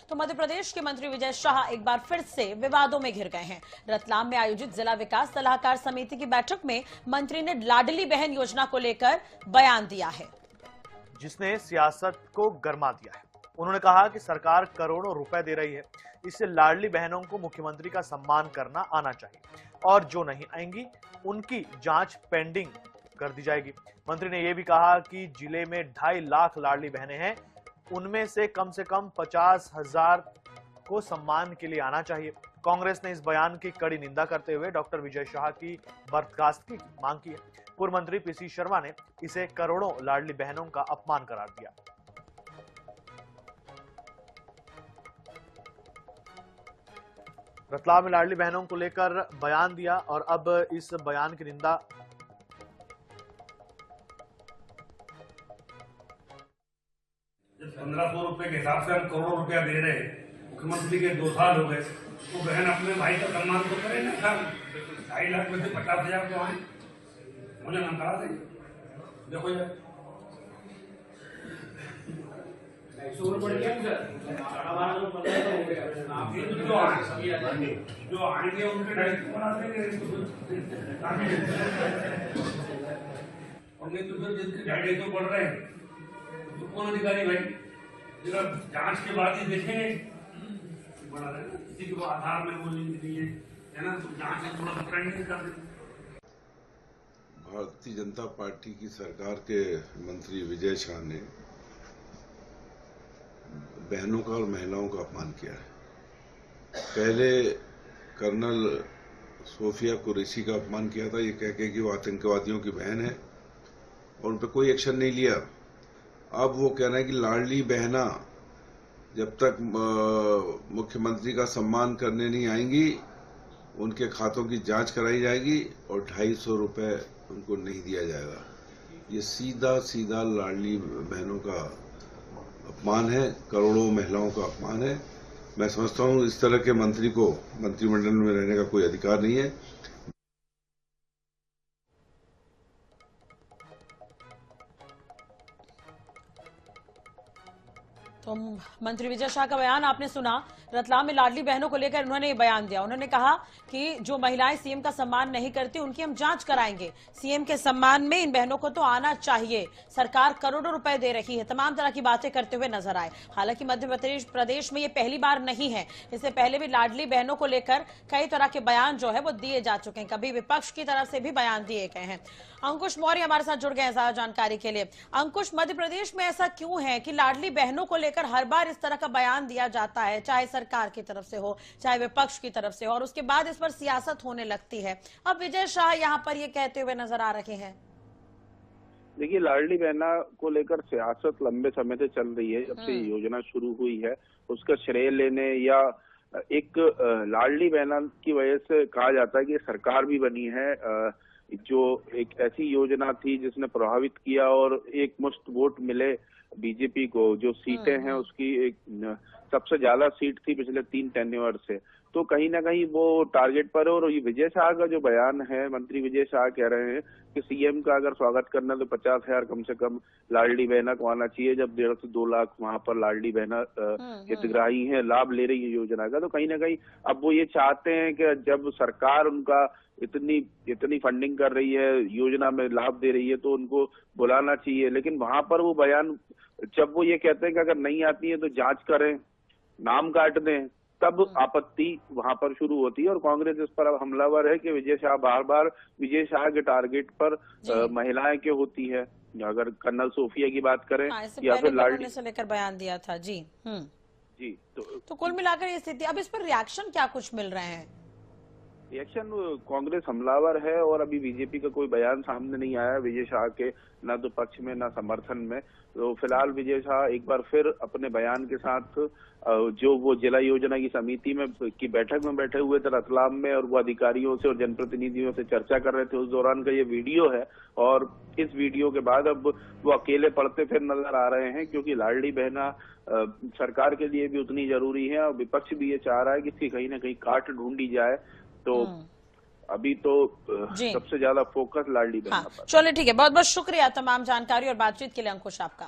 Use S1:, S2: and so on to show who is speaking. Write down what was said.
S1: तो मध्य प्रदेश के मंत्री विजय शाह एक बार फिर से विवादों में घिर गए हैं। रतलाम में आयोजित जिला विकास सलाहकार समिति की बैठक में मंत्री ने लाडली बहन योजना को लेकर बयान दिया है,
S2: जिसने सियासत को गरमा दिया है। उन्होंने कहा कि सरकार करोड़ों रुपए दे रही है, इससे लाडली बहनों को मुख्यमंत्री का सम्मान करना आना चाहिए और जो नहीं आएंगी उनकी जांच पेंडिंग कर दी जाएगी। मंत्री ने यह भी कहा कि जिले में 2.5 लाख लाडली बहनें हैं, उनमें से कम 50,000 को सम्मान के लिए आना चाहिए। कांग्रेस ने इस बयान की कड़ी निंदा करते हुए डॉक्टर विजय शाह की बर्खास्तगी की मांग की है। पूर्व मंत्री पीसी शर्मा ने इसे करोड़ों लाडली बहनों का अपमान करार दिया। रतलाम में लाडली बहनों को लेकर बयान दिया और अब इस बयान की निंदा
S3: 1500 रुपए के हिसाब से हम करोड़ रुपया दे रहे हैं। मुख्यमंत्री के 2 साल हो गए, तो बहन अपने भाई का सम्मान तो करे ना। 2.5 लाख में से 50,000 तो आए, मुझे नंगा दे। देखो यार जो आएंगे उनके दायित्व बना देंगे और नहीं तो जिनके दायित्व तो बढ़ रहे हैं तो कौन अधिकारी भाई जरा जांच के बाद ही देखेंगे बना रहे ना, किसी को आधार में वो नहीं है ना, तो जांच से थोड़ा ट्रेंडिंग कर दें।
S4: भारतीय जनता पार्टी की सरकार के मंत्री विजय शाह ने बहनों का और महिलाओं का अपमान किया है। पहले कर्नल सोफिया कुरैशी का अपमान किया था, ये कह के कि वो आतंकवादियों की बहन है और उन पर कोई एक्शन नहीं लिया। अब वो कह रहे हैं कि लाडली बहना जब तक मुख्यमंत्री का सम्मान करने नहीं आएंगी उनके खातों की जांच कराई जाएगी और 250 रुपए उनको नहीं दिया जाएगा। ये सीधा सीधा लाडली बहनों का अपमान है, करोड़ों महिलाओं का अपमान है। मैं समझता हूं इस तरह के मंत्री को मंत्रिमंडल में रहने का कोई अधिकार नहीं है।
S1: तो मंत्री विजय शाह का बयान आपने सुना। रतलाम में लाडली बहनों को लेकर उन्होंने बयान दिया। उन्होंने कहा कि जो महिलाएं सीएम का सम्मान नहीं करती उनकी हम जांच कराएंगे। सीएम के सम्मान में इन बहनों को तो आना चाहिए। सरकार करोड़ों रुपए दे रही है। तमाम तरह की बातें करते हुए नजर आए। हालांकि मध्य प्रदेश में ये पहली बार नहीं है, इससे पहले भी लाडली बहनों को लेकर कई तरह के बयान जो है वो दिए जा चुके हैं। कभी विपक्ष की तरफ से भी बयान दिए गए हैं। अंकुश मौर्य हमारे साथ जुड़ गए हैं ज्यादा जानकारी के लिए। अंकुश, मध्य प्रदेश में ऐसा क्यों है कि लाडली बहनों को लेकर हर बार इस तरह का बयान दिया जाता है, चाहे सरकार की तरफ से हो चाहे विपक्ष की तरफ से हो, और उसके बाद इस पर सियासत होने लगती है। अब विजय शाह यहाँ पर ये कहते हुए नजर आ रहे हैं।
S5: देखिए, लाडली बहना को लेकर सियासत लंबे समय से चल रही है। जब से योजना शुरू हुई है उसका श्रेय लेने या एक लाडली बहना की वजह से कहा जाता है कि सरकार भी बनी है, जो एक ऐसी योजना थी जिसने प्रभावित किया और एक मुश्त वोट मिले बीजेपी को। जो सीटें हैं उसकी एक सबसे ज्यादा सीट थी पिछले 3 टेन्योर से, तो कहीं ना कहीं वो टारगेट पर है। और ये विजय शाह का जो बयान है, मंत्री विजय शाह कह रहे हैं कि सीएम का अगर स्वागत करना तो 50,000 कम से कम लाडली बहना को आना चाहिए, जब 1.5 से 2 लाख वहां पर लाडली बहना हितग्राही हैं, लाभ ले रही है योजना का। तो कहीं ना कहीं अब वो ये चाहते हैं कि जब सरकार उनका इतनी फंडिंग कर रही है, योजना में लाभ दे रही है, तो उनको बुलाना चाहिए। लेकिन वहां पर वो बयान जब वो ये कहते हैं कि अगर नहीं आती है तो जांच करें, नाम काट दें, तब आपत्ति वहां पर शुरू होती है। और कांग्रेस इस पर अब हमलावर है कि विजय शाह बार बार विजय शाह के टारगेट पर महिलाएं क्यों होती है। अगर कर्नल सोफिया की बात करें या फिर लाडली
S1: से लेकर बयान दिया था जी।
S5: जी,
S1: तो कुल मिलाकर ये स्थिति, अब इस पर रिएक्शन क्या कुछ मिल रहे हैं?
S5: रिएक्शन कांग्रेस हमलावर है और अभी बीजेपी का कोई बयान सामने नहीं आया विजय शाह के, ना तो पक्ष में ना समर्थन में। तो फिलहाल विजय शाह एक बार फिर अपने बयान के साथ जो वो जिला योजना की समिति में की बैठक में बैठे हुए थे रतलाम में, और वो अधिकारियों से और जनप्रतिनिधियों से चर्चा कर रहे थे, उस दौरान का ये वीडियो है। और इस वीडियो के बाद अब वो अकेले पड़ते फिर नजर आ रहे हैं, क्योंकि लाडली बहना सरकार के लिए भी उतनी जरूरी है और विपक्ष भी ये चाह रहा है कि इसकी कहीं ना कहीं काट ढूंढी जाए। तो अभी तो सबसे ज्यादा फोकस लाडली बहना पर।
S1: चलिए ठीक है, बहुत बहुत शुक्रिया तमाम जानकारी और बातचीत के लिए अंकुश आपका।